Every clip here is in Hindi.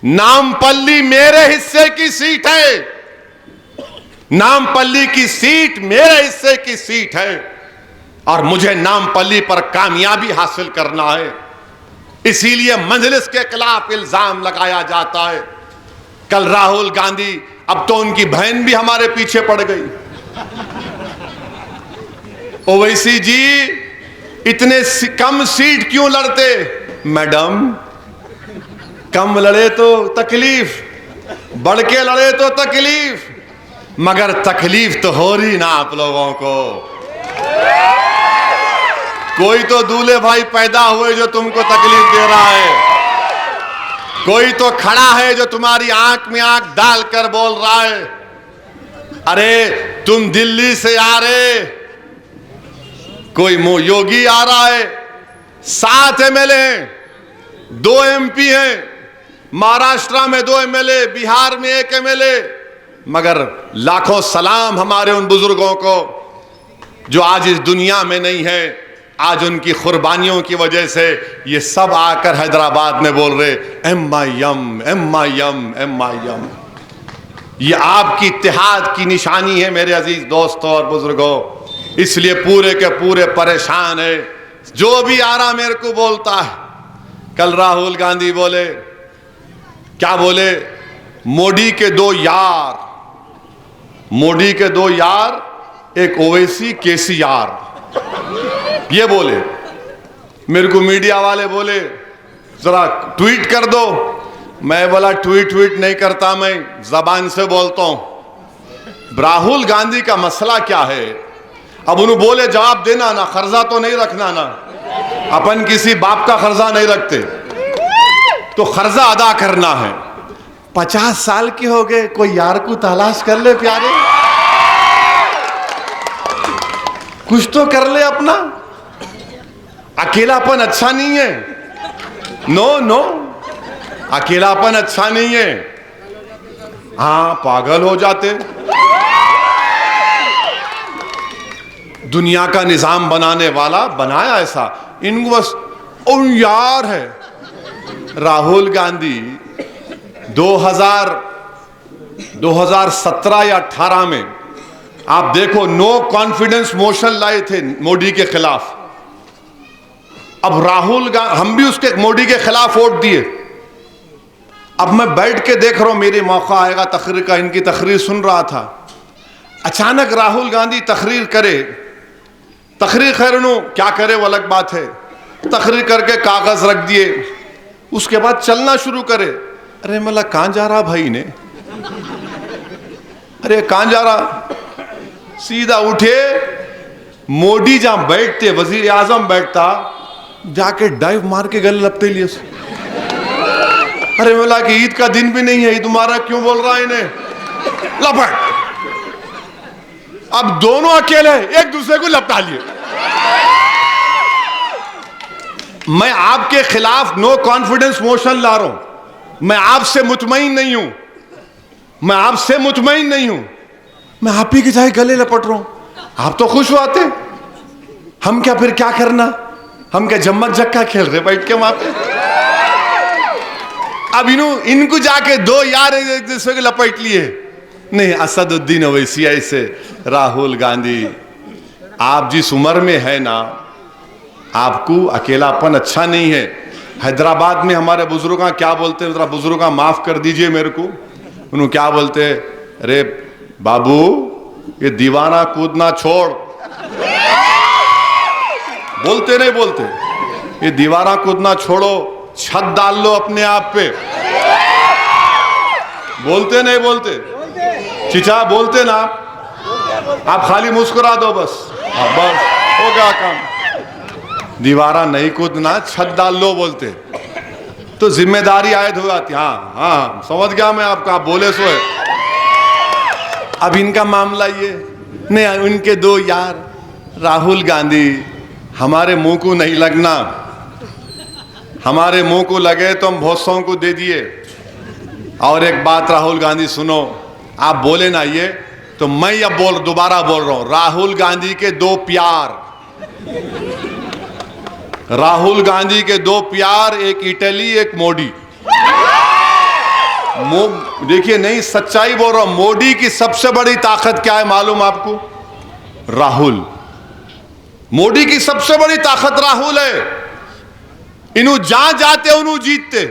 नामपल्ली मेरे हिस्से की सीट है, नामपल्ली की सीट मेरे हिस्से की सीट है और मुझे नामपल्ली पर कामयाबी हासिल करना है। इसीलिए मजलिस के खिलाफ इल्जाम लगाया जाता है। कल राहुल गांधी, अब तो उनकी बहन भी हमारे पीछे पड़ गई। ओवैसी जी इतने कम सीट क्यों लड़ते? मैडम, कम लड़े तो तकलीफ, बढ़ के लड़े तो तकलीफ, मगर तकलीफ तो हो रही ना आप लोगों को। कोई तो दूल्हे भाई पैदा हुए जो तुमको तकलीफ दे रहा है, कोई तो खड़ा है जो तुम्हारी आंख में आंख डालकर बोल रहा है, अरे तुम दिल्ली से आ रहे, कोई योगी आ रहा है, 7 एमएलए हैं, 2 एमपी हैं, महाराष्ट्र में 2 एमएलए, बिहार में 1 एमएलए, मगर लाखों सलाम हमारे उन बुजुर्गों को जो आज इस दुनिया में नहीं है। आज उनकी कुर्बानियों की वजह से ये सब आकर हैदराबाद में बोल रहे एमआईएम एमआईएम एमआईएम। ये आपकी इत्तेहाद की निशानी है मेरे अजीज दोस्तों और बुजुर्गों। इसलिए पूरे के पूरे परेशान है। जो भी आ रहा मेरे को बोलता है। कल राहुल गांधी बोले, क्या बोले? मोदी के 2 यार, मोदी के 2 यार, एक ओवैसी केसीआर, ये बोले। मेरे को मीडिया वाले बोले जरा ट्वीट कर दो। मैं बोला ट्वीट नहीं करता, मैं जबान से बोलता हूं। राहुल गांधी का मसला क्या है? अब उन्होंने बोले जवाब देना ना, कर्जा तो नहीं रखना ना, अपन किसी बाप का कर्जा नहीं रखते, तो कर्जा अदा करना है। 50 साल के हो गए, कोई यार को तलाश कर ले प्यारे, कुछ तो कर ले अपना। अकेलापन अच्छा नहीं है, नो, अकेलापन अच्छा नहीं है। हाँ, पागल हो जाते। दुनिया का निजाम बनाने वाला बनाया ऐसा, इनको बस उन यार है। राहुल गांधी 2017 या 18 में आप देखो नो कॉन्फिडेंस मोशन लाए थे मोदी के खिलाफ। अब राहुल गांधी, हम भी उसके मोदी के खिलाफ वोट दिए। अब मैं बैठ के देख रहा हूं, मेरे मौका आएगा तकरीर का, इनकी तकरीर सुन रहा था। अचानक राहुल गांधी तकरीर करे, तकरीर खैर नो क्या करे वो अलग बात है, तकरीर करके कागज रख दिए, उसके बाद चलना शुरू करे। अरे मला कहां जा रहा भाई ने, अरे कहां जा रहा? सीधा उठे, मोदी जहां बैठते, वजीर आजम बैठता, जाके डाइव मार के गले लपटे लिए। अरे बोला कि ईद का दिन भी नहीं है, ईद मुबारक क्यों बोल रहा है इन्हें? लपट। अब दोनों अकेले एक दूसरे को लपटा लिए। मैं आपके खिलाफ नो कॉन्फिडेंस मोशन ला रहा हूं। मैं आपसे मुतमईन नहीं हूं, मैं आपसे मुतमईन नहीं हूं, मैं आप ही के चाहे गले लपट रहा हूं। आप तो खुश होते, हम क्या फिर क्या करना? हम क्या जम्मत जक्का खेल रहे बैठ के वहां पे? अब इनको जाके 2 यार एक दूसरे को लपेट लिए। नहीं, असदुद्दीन ओवैसी ऐसे, राहुल गांधी, आप जिस उम्र में है ना, आपको अकेलापन अच्छा नहीं है। हैदराबाद में हमारे बुजुर्ग क्या बोलते हैं, जरा बुजुर्ग माफ कर दीजिए मेरे को, उन्होंने क्या बोलते हैं? अरे बाबू, ये दीवाना कूदना छोड़। बोलते नहीं बोलते? ये दीवाना कूदना छोड़ो, छत डाल लो अपने आप पे। बोलते नहीं बोलते? चिचा बोलते ना? आप खाली मुस्कुरा दो बस, बस हो गया काम। दीवारा नहीं कूदना, छत डाल लो बोलते, तो जिम्मेदारी आयद हो जाती। हाँ, समझ गया मैं आपका, आप बोले सो है। अब इनका मामला ये नहीं, उनके 2 यार, राहुल गांधी, हमारे मुंह को नहीं लगना, हमारे मुंह को लगे तो हम बहुत सौ को दे दिए। और एक बात राहुल गांधी सुनो, आप बोले ना ये, तो मैं अब दोबारा बोल रहा हूं, राहुल गांधी के 2 प्यार, राहुल गांधी के 2 प्यार, एक इटली एक मोदी। देखिए, नहीं सच्चाई बोल रहा हूं। मोदी की सबसे बड़ी ताकत क्या है मालूम आपको? राहुल। मोदी की सबसे बड़ी ताकत राहुल है। इन्हू जहां जाते उन्हू जीतते,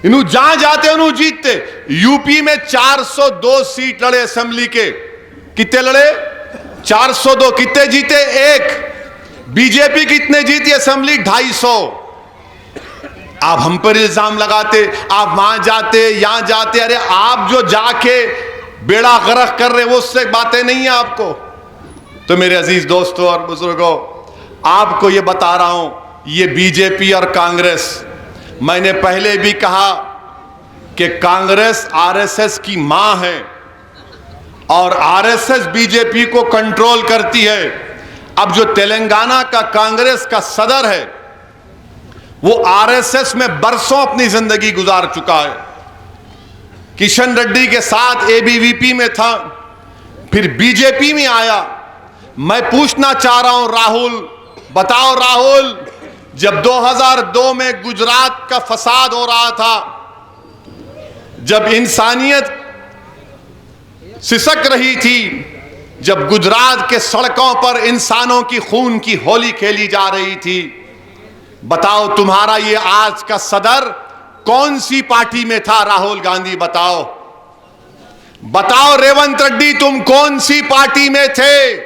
इन्हू जहां जाते उन्हू जीतते। यूपी में 402 सीट लड़े असेंबली के। कितने लड़े? 402। कितने जीते? 1। बीजेपी कितने जीती असेंबली? 250। आप हम पर इल्जाम लगाते, आप वहां जाते यहां जाते। अरे आप जो जाके बेड़ा गर्क कर रहे वो उससे बातें नहीं है आपको। तो मेरे अजीज दोस्तों और बुजुर्गों, आपको ये बता रहा हूं, ये बीजेपी और कांग्रेस, मैंने पहले भी कहा कि कांग्रेस आरएसएस की मां है और आरएसएस बीजेपी को कंट्रोल करती है। अब जो तेलंगाना का कांग्रेस का सदर है वो आरएसएस में बरसों अपनी जिंदगी गुजार चुका है। किशन रेड्डी के साथ एबीवीपी में था, फिर बीजेपी में आया। मैं पूछना चाह रहा हूं राहुल, बताओ राहुल, जब 2002 में गुजरात का फसाद हो रहा था, जब इंसानियत सिसक रही थी, जब गुजरात के सड़कों पर इंसानों की खून की होली खेली जा रही थी, बताओ तुम्हारा ये आज का सदर कौन सी पार्टी में था? राहुल गांधी बताओ, बताओ रेवंत रेड्डी, तुम कौन सी पार्टी में थे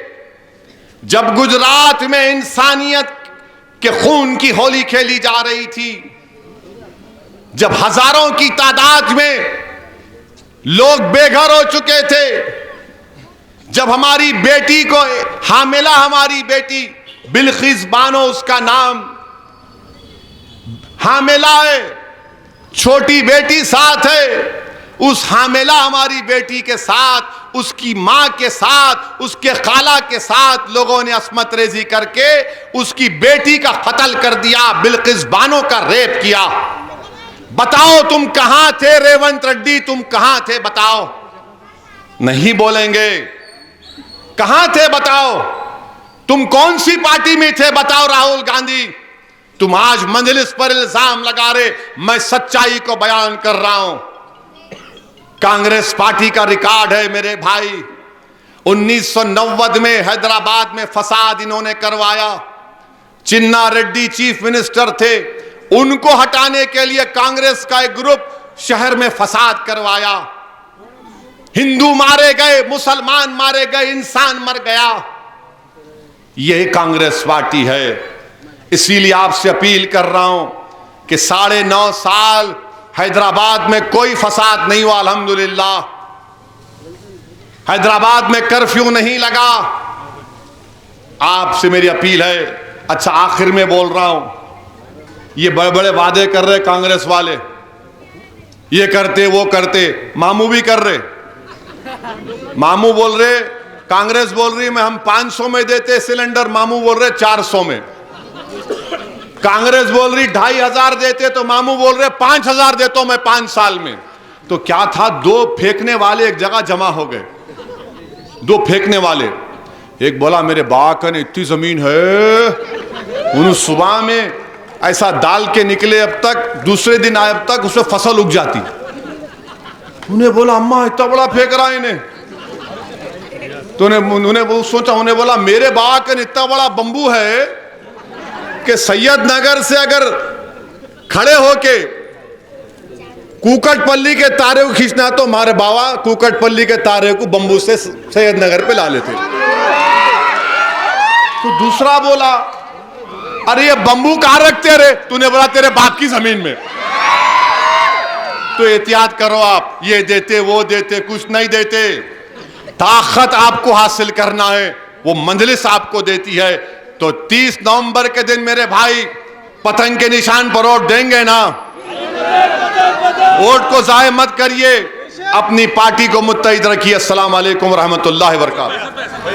जब गुजरात में इंसानियत के खून की होली खेली जा रही थी, जब हजारों की तादाद में लोग बेघर हो चुके थे, जब हमारी बेटी को हामिला, हमारी बेटी बिल्किस बानो उसका नाम, हामिला है, छोटी बेटी साथ है। उस हामिला हमारी बेटी के साथ, उसकी मां के साथ, उसके खाला के साथ लोगों ने अस्मत रेजी करके उसकी बेटी का कत्ल कर दिया, बिल्किस बानो का रेप किया। बताओ तुम कहां थे रेवंत रेड्डी, तुम कहां थे? बताओ। नहीं बोलेंगे। कहां थे बताओ? तुम कौन सी पार्टी में थे बताओ राहुल गांधी? तुम आज मंजलिस पर इल्जाम लगा रहे, मैं सच्चाई को बयान कर रहा हूं। कांग्रेस पार्टी का रिकॉर्ड है मेरे भाई, 1990 में हैदराबाद में फसाद इन्होंने करवाया। चिन्ना रेड्डी चीफ मिनिस्टर थे, उनको हटाने के लिए कांग्रेस का एक ग्रुप शहर में फसाद करवाया। हिंदू मारे गए, मुसलमान मारे गए, इंसान मर गया। यह कांग्रेस पार्टी है। इसीलिए आपसे अपील कर रहा हूं कि 9.5 साल हैदराबाद में कोई फसाद नहीं हुआ, अल्हम्दुलिल्लाह। हैदराबाद में कर्फ्यू नहीं लगा। आपसे मेरी अपील है। अच्छा, आखिर में बोल रहा हूं, ये बड़े बड़े वादे कर रहे कांग्रेस वाले, ये करते वो करते, मामू भी कर रहे। मामू बोल रहे, कांग्रेस बोल रही मैं हम 500 में देते सिलेंडर, मामू बोल रहे 400 में। कांग्रेस बोल रही 2500 देते तो मामू बोल रहे 5000 देता हूं मैं 5 साल में। तो क्या था, 2 फेंकने वाले एक जगह जमा हो गए। 2 फेंकने वाले, एक बोला मेरे बाका ने इतनी जमीन है, उन्होंने सुबह में ऐसा डाल के निकले, अब तक दूसरे दिन आए, अब तक उसमें फसल उग जाती। उन्हें बोला अम्मा इतना बड़ा फेंक रहा है इन्हें। तो उन्होंने वो सोचा, उन्हें बोला मेरे बाका ने इतना बड़ा बंबू है कि सैयद नगर से अगर खड़े होके कुकटपल्ली के तारे को खींचना तो हमारे बाबा कुकटपल्ली के तारे को बंबू से सैयद नगर पे ला लेते। तो दूसरा बोला अरे ये बंबू कहां रखते रे? तूने बोला तेरे बाप की जमीन में। तो एहतियात करो आप, ये देते वो देते, कुछ नहीं देते। ताकत आपको हासिल करना है, वो मंजलिस आपको देती है। तो 30 नवंबर के दिन मेरे भाई पतंग के निशान पर वोट देंगे ना? वोट को जाया मत करिए, अपनी पार्टी को मुत्तहिद रखिए। अस्सलाम वालेकुम रहमतुल्लाहि व बरकातहू।